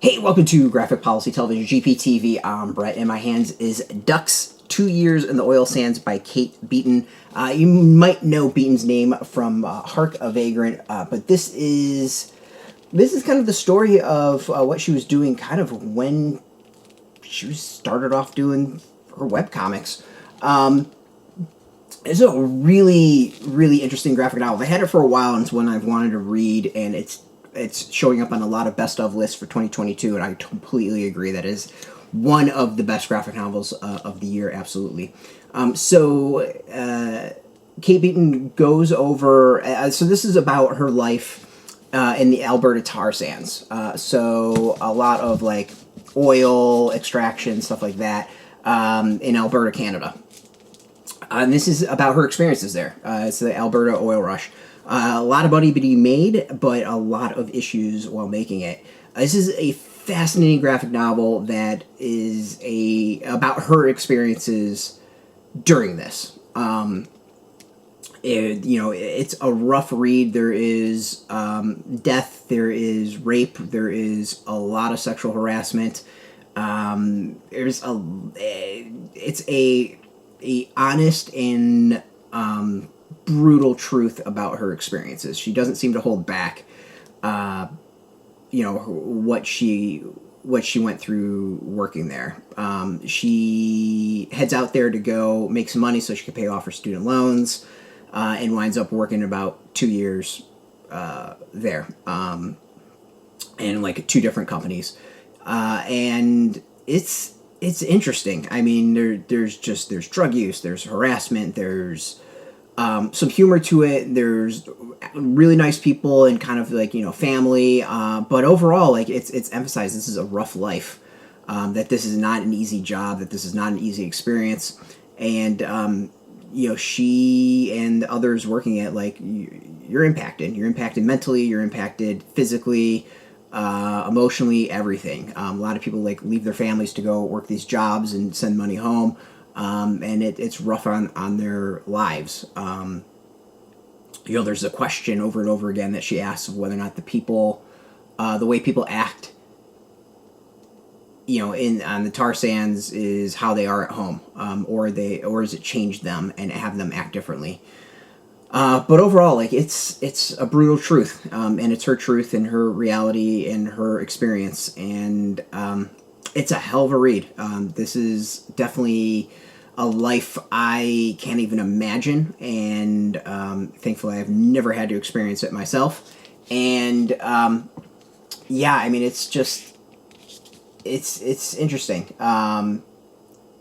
Hey, welcome to Graphic Policy Television, GPTV. I'm Brett. In my hands is Ducks, 2 Years in the Oil Sands by Kate Beaton. You might know Beaton's name from Hark a Vagrant, but this is kind of the story of what she was doing kind of when she started off doing her webcomics. It's a really, really interesting graphic novel. I had it for a while, and it's one I've wanted to read, and it's showing up on a lot of best of lists for 2022, and I completely agree that is one of the best graphic novels of the year, absolutely. Kate Beaton goes over, so this is about her life in the Alberta tar sands. So a lot of like oil extraction, stuff like that, in Alberta, Canada. And this is about her experiences there. It's the Alberta oil rush. A lot of money being made, but a lot of issues while making it. This is a fascinating graphic novel that is about her experiences during this. It's a rough read. There is death, there is rape, there is a lot of sexual harassment. It's a honest and brutal truth about her experiences. She doesn't seem to hold back, what she went through working there. She heads out there to go make some money so she can pay off her student loans, and winds up working about 2 years there, in like 2 different companies, and it's interesting. I mean, there's drug use, there's harassment, there's some humor to it. There's really nice people and kind of like, family. But overall, like it's emphasized this is a rough life, that this is not an easy job, that this is not an easy experience. And, she and others working at you're impacted. You're impacted mentally, you're impacted physically, emotionally, everything. A lot of people leave their families to go work these jobs and send money home. And it's rough on their lives. There's a question over and over again that she asks of whether or not the way people act, on the tar sands is how they are at home, or has it changed them and have them act differently. But overall, it's a brutal truth, and it's her truth and her reality and her experience, and it's a hell of a read. This is definitely a life I can't even imagine, and thankfully I've never had to experience it myself. And it's just it's interesting.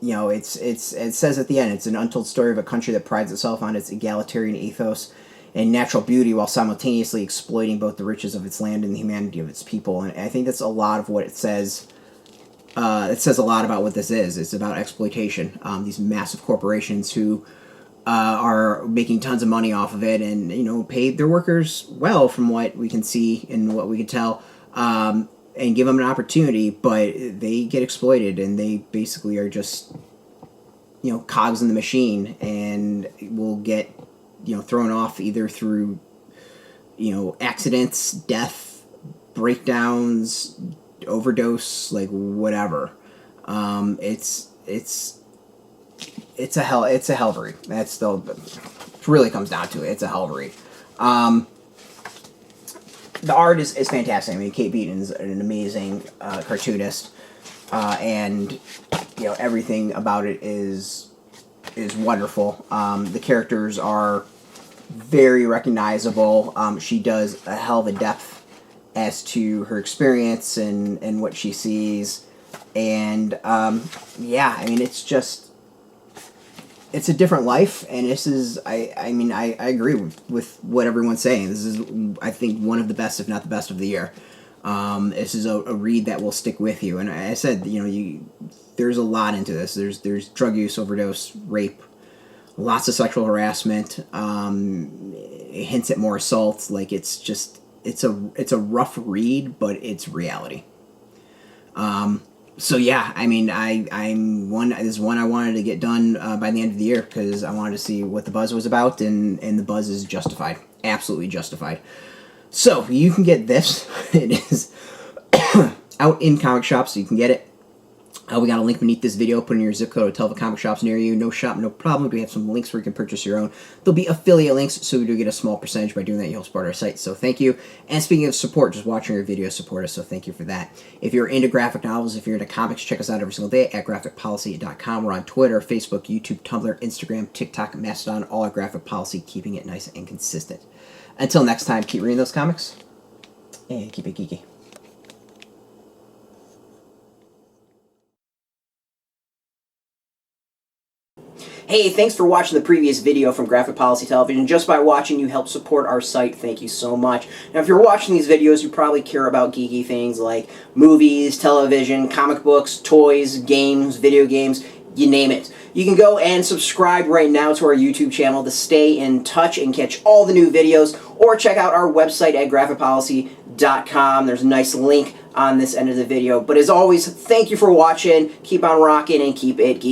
It says at the end, it's an untold story of a country that prides itself on its egalitarian ethos and natural beauty while simultaneously exploiting both the riches of its land and the humanity of its people. And I think that's a lot of what it says. It says a lot about what this is. It's about exploitation. These massive corporations who are making tons of money off of it, and paid their workers well, from what we can see and what we can tell, and give them an opportunity, but they get exploited, and they basically are just cogs in the machine, and will get thrown off either through accidents, death, breakdowns, overdose, whatever. It's a hell of a read. That's still, it really comes down to it. It's a hell of a read. The art is fantastic. I mean, Kate Beaton is an amazing cartoonist, and everything about it is wonderful. The characters are very recognizable. She does a hell of a depth as to her experience and what she sees. And, it's a different life, and this is, I agree with what everyone's saying. This is, I think, one of the best, if not the best, of the year. This is a read that will stick with you. And I said, there's a lot into this. There's drug use, overdose, rape, lots of sexual harassment, it hints at more assault. It's a rough read, but it's reality. This is one I wanted to get done by the end of the year, because I wanted to see what the buzz was about, and the buzz is justified, absolutely justified. So you can get this. It is out in comic shops, so you can get it. We got a link beneath this video. Put in your zip code to tell the comic shops near you. No shop, no problem. We have some links where you can purchase your own. There'll be affiliate links, so we do get a small percentage by doing that. You'll support our site, so thank you. And speaking of support, just watching our videos support us, so thank you for that. If you're into graphic novels, if you're into comics, check us out every single day at graphicpolicy.com. We're on Twitter, Facebook, YouTube, Tumblr, Instagram, TikTok, Mastodon, all at Graphic Policy, keeping it nice and consistent. Until next time, keep reading those comics, and keep it geeky. Hey, thanks for watching the previous video from Graphic Policy Television. Just by watching, you help support our site. Thank you so much. Now, if you're watching these videos, you probably care about geeky things like movies, television, comic books, toys, games, video games, you name it. You can go and subscribe right now to our YouTube channel to stay in touch and catch all the new videos, or check out our website at graphicpolicy.com. There's a nice link on this end of the video. But as always, thank you for watching. Keep on rocking and keep it geeky.